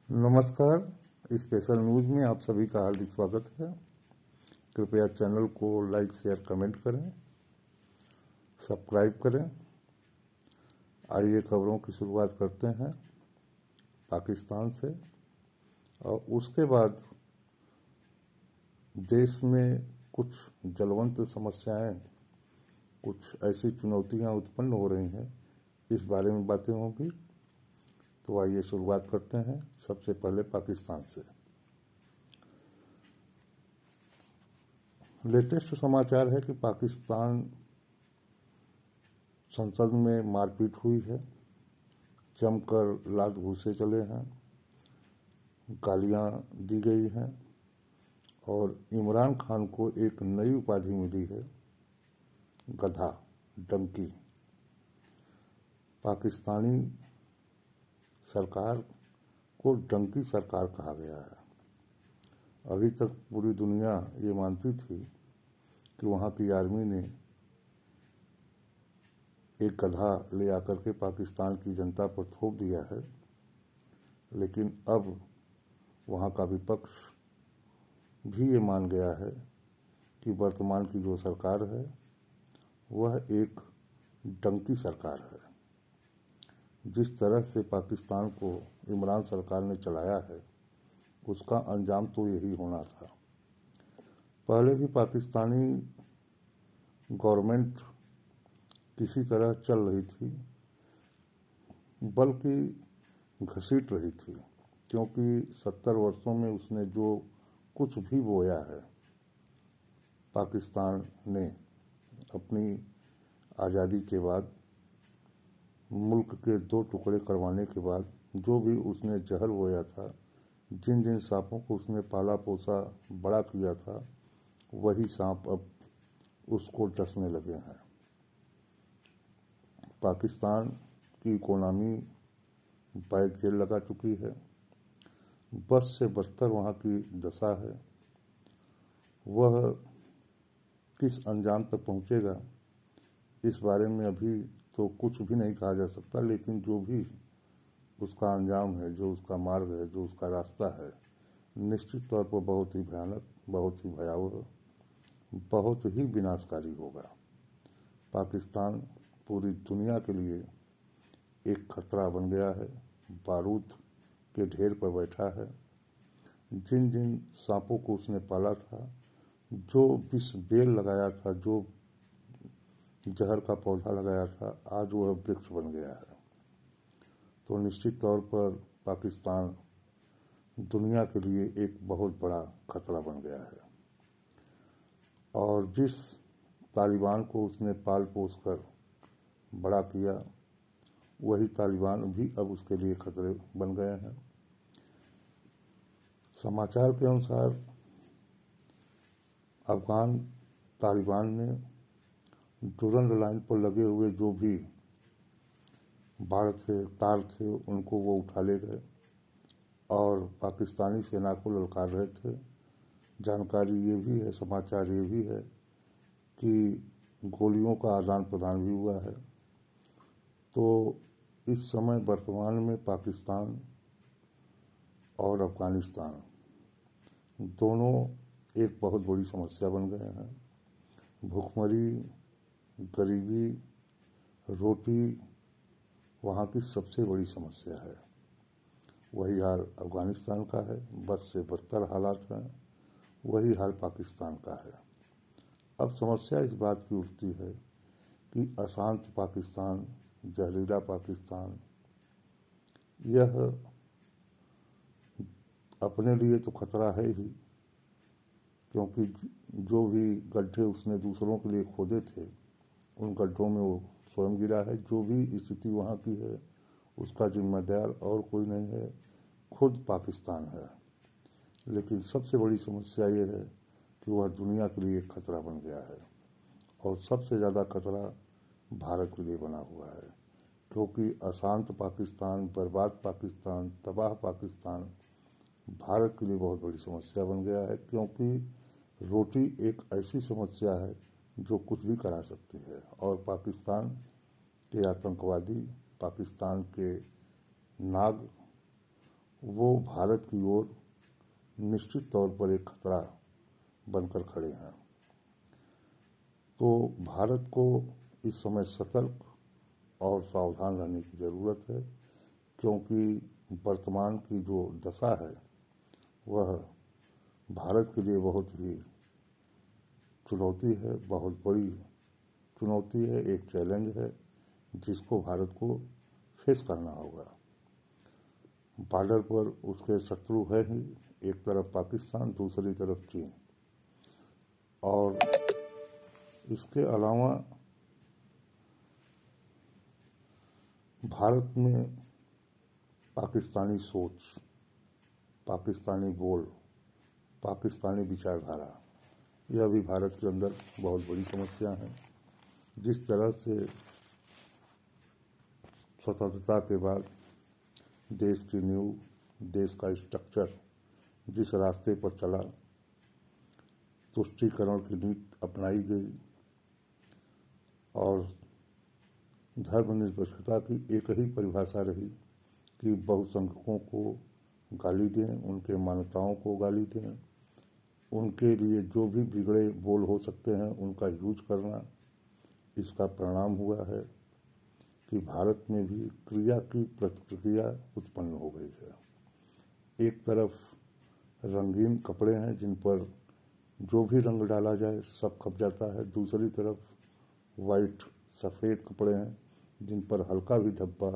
नमस्कार। Special news में आप सभी का हार्दिक स्वागत है। कृपया चैनल को लाइक शेयर कमेंट करें, सब्सक्राइब करें। आइए खबरों की शुरुआत करते हैं पाकिस्तान से, और उसके बाद देश में कुछ ज्वलंत समस्याएं, कुछ ऐसी चुनौतियां उत्पन्न हो रही हैं, इस बारे में बातें होंगी। तो आइए शुरुआत करते हैं सबसे पहले पाकिस्तान से। लेटेस्ट समाचार है कि पाकिस्तान संसद में मारपीट हुई है, जमकर लात घूंसे चले हैं, गालियां दी गई हैं और इमरान खान को एक नई उपाधि मिली है, गधा, डंकी। पाकिस्तानी सरकार को डंकी सरकार कहा गया है। अभी तक पूरी दुनिया ये मानती थी कि वहाँ की आर्मी ने एक गधा ले आकर के पाकिस्तान की जनता पर थोप दिया है, लेकिन अब वहाँ का विपक्ष भी ये मान गया है कि वर्तमान की जो सरकार है वह एक डंकी सरकार है। जिस तरह से पाकिस्तान को इमरान सरकार ने चलाया है, उसका अंजाम तो यही होना था। पहले भी पाकिस्तानी गवर्नमेंट किसी तरह चल रही थी, बल्कि घसीट रही थी, क्योंकि 70 वर्षों में उसने जो कुछ भी बोया है, पाकिस्तान ने अपनी आज़ादी के बाद, मुल्क के 2 टुकड़े करवाने के बाद, जो भी उसने जहर बोया था, जिन जिन सांपों को उसने पाला पोसा बड़ा किया था, वही सांप अब उसको डसने लगे हैं। पाकिस्तान की इकोनॉमी बैकगेल लगा चुकी है। बस से बदतर वहाँ की दशा है। वह किस अंजाम तक पहुँचेगा, इस बारे में अभी तो कुछ भी नहीं कहा जा सकता, लेकिन जो भी उसका अंजाम है, जो उसका मार्ग है, जो उसका रास्ता है, निश्चित तौर पर बहुत ही भयानक, बहुत ही भयावह, बहुत ही विनाशकारी होगा। पाकिस्तान पूरी दुनिया के लिए एक खतरा बन गया है, बारूद के ढेर पर बैठा है। जिन जिन सांपों को उसने पाला था, जो विष बेल लगाया था, जो जहर का पौधा लगाया था, आज वह वृक्ष बन गया है। तो निश्चित तौर पर पाकिस्तान दुनिया के लिए एक बहुत बड़ा खतरा बन गया है। और जिस तालिबान को उसने पाल पोस कर बड़ा किया, वही तालिबान भी अब उसके लिए खतरे बन गए हैं। समाचार के अनुसार अफगान तालिबान ने डुरंड लाइन पर लगे हुए जो भी बाड़ थे, तार थे, उनको वो उठा ले गए और पाकिस्तानी सेना को ललकार रहे थे। जानकारी ये भी है, समाचार ये भी है कि गोलियों का आदान प्रदान भी हुआ है। तो इस समय वर्तमान में पाकिस्तान और अफगानिस्तान दोनों एक बहुत बड़ी समस्या बन गए हैं। भूखमरी, गरीबी, रोटी वहाँ की सबसे बड़ी समस्या है। वही हाल अफगानिस्तान का है, बस से बदतर हालात हैं। वही हाल पाकिस्तान का है। अब समस्या इस बात की उठती है कि अशांत पाकिस्तान, जहरीला पाकिस्तान, यह अपने लिए तो खतरा है ही, क्योंकि जो भी गड्ढे उसने दूसरों के लिए खोदे थे, उन गड्ढों में वो स्वयं गिरा है। जो भी स्थिति वहाँ की है, उसका जिम्मेदार और कोई नहीं है, खुद पाकिस्तान है। लेकिन सबसे बड़ी समस्या ये है कि वह दुनिया के लिए एक खतरा बन गया है, और सबसे ज़्यादा खतरा भारत के लिए बना हुआ है, क्योंकि अशांत पाकिस्तान, बर्बाद पाकिस्तान, तबाह पाकिस्तान भारत के लिए बहुत बड़ी समस्या बन गया है। क्योंकि रोटी एक ऐसी समस्या है जो कुछ भी करा सकती है, और पाकिस्तान के आतंकवादी, पाकिस्तान के नाग वो भारत की ओर निश्चित तौर पर एक खतरा बनकर खड़े हैं। तो भारत को इस समय सतर्क और सावधान रहने की ज़रूरत है, क्योंकि वर्तमान की जो दशा है वह भारत के लिए बहुत ही चुनौती है, बहुत बड़ी चुनौती है, एक चैलेंज है जिसको भारत को फेस करना होगा। बॉर्डर पर उसके शत्रु है ही, एक तरफ पाकिस्तान, दूसरी तरफ चीन, और इसके अलावा भारत में पाकिस्तानी सोच, पाकिस्तानी बोल, पाकिस्तानी विचारधारा, यह भी भारत के अंदर बहुत बड़ी समस्या है। जिस तरह से स्वतंत्रता के बाद देश की नींव, देश का स्ट्रक्चर जिस रास्ते पर चला, तुष्टीकरण की नीति अपनाई गई और धर्मनिरपेक्षता की एक ही परिभाषा रही कि बहुसंख्यकों को गाली दें, उनके मान्यताओं को गाली दें, उनके लिए जो भी बिगड़े बोल हो सकते हैं उनका यूज करना। इसका परिणाम हुआ है कि भारत में भी क्रिया की प्रतिक्रिया उत्पन्न हो गई है। एक तरफ रंगीन कपड़े हैं जिन पर जो भी रंग डाला जाए सब खप जाता है, दूसरी तरफ वाइट सफ़ेद कपड़े हैं जिन पर हल्का भी धब्बा,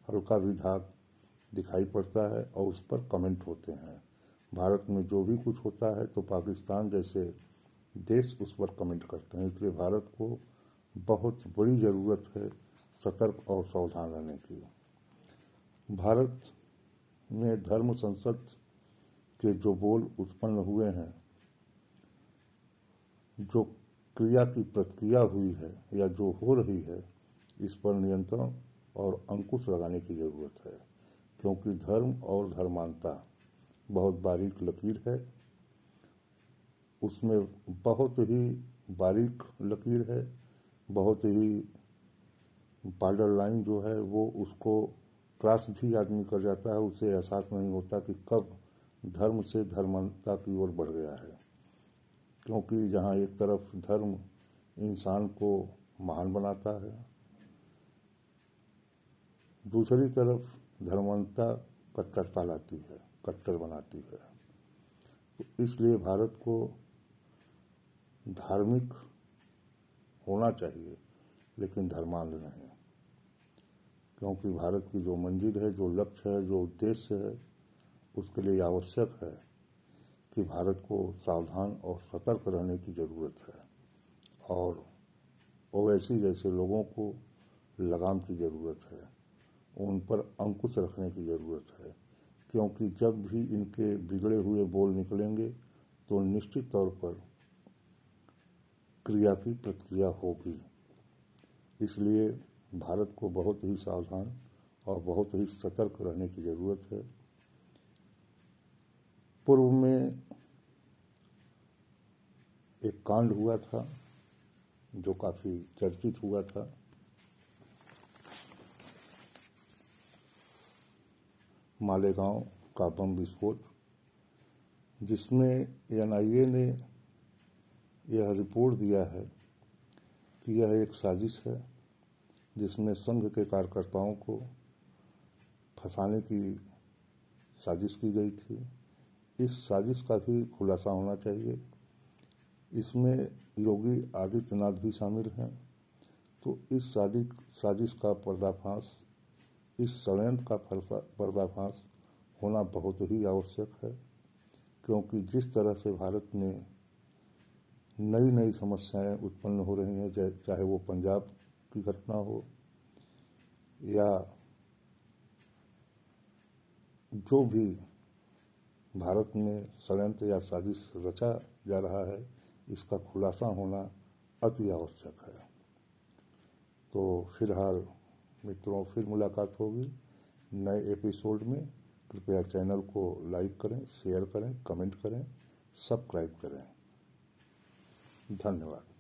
हल्का भी दाग दिखाई पड़ता है और उस पर कमेंट होते हैं। भारत में जो भी कुछ होता है तो पाकिस्तान जैसे देश उस पर कमेंट करते हैं। इसलिए भारत को बहुत बड़ी ज़रूरत है सतर्क और सावधान रहने की। भारत में धर्म संसद के जो बोल उत्पन्न हुए हैं, जो क्रिया की प्रतिक्रिया हुई है या जो हो रही है, इस पर नियंत्रण और अंकुश लगाने की ज़रूरत है, क्योंकि धर्म और धर्मांता बहुत बारीक लकीर है। उसमें बहुत ही बारीक लकीर है, बहुत ही बॉर्डर लाइन जो है वो उसको क्रॉस भी आदमी कर जाता है, उसे एहसास नहीं होता कि कब धर्म से धर्मांता की ओर बढ़ गया है। क्योंकि जहाँ एक तरफ धर्म इंसान को महान बनाता है, दूसरी तरफ धर्मांता कट्टरता लाती है, कट्टर बनाती है। तो इसलिए भारत को धार्मिक होना चाहिए लेकिन धर्मांध नहीं, क्योंकि भारत की जो मंजिल है, जो लक्ष्य है, जो उद्देश्य है, उसके लिए आवश्यक है कि भारत को सावधान और सतर्क रहने की ज़रूरत है और ओवैसी जैसे लोगों को लगाम की ज़रूरत है, उन पर अंकुश रखने की ज़रूरत है, क्योंकि जब भी इनके बिगड़े हुए बोल निकलेंगे तो निश्चित तौर पर क्रिया की प्रतिक्रिया होगी। इसलिए भारत को बहुत ही सावधान और बहुत ही सतर्क रहने की ज़रूरत है। पूर्व में एक कांड हुआ था जो काफ़ी चर्चित हुआ था। मालेगांव का बम विस्फोट, जिसमें NIA ने यह रिपोर्ट दिया है कि यह एक साजिश है जिसमें संघ के कार्यकर्ताओं को फंसाने की साजिश की गई थी। इस साजिश का भी खुलासा होना चाहिए। इसमें योगी आदित्यनाथ भी शामिल हैं। तो इस साजिश का पर्दाफाश, इस षड्यंत्र का पर्दाफाश होना बहुत ही आवश्यक है, क्योंकि जिस तरह से भारत में नई नई समस्याएं उत्पन्न हो रही हैं, चाहे वो पंजाब की घटना हो या जो भी भारत में षड्यंत्र या साजिश रचा जा रहा है, इसका खुलासा होना अति आवश्यक है। तो फिलहाल मित्रों, फिर मुलाकात होगी नए एपिसोड में। कृपया चैनल को लाइक करें, शेयर करें, कमेंट करें, सब्सक्राइब करें। धन्यवाद।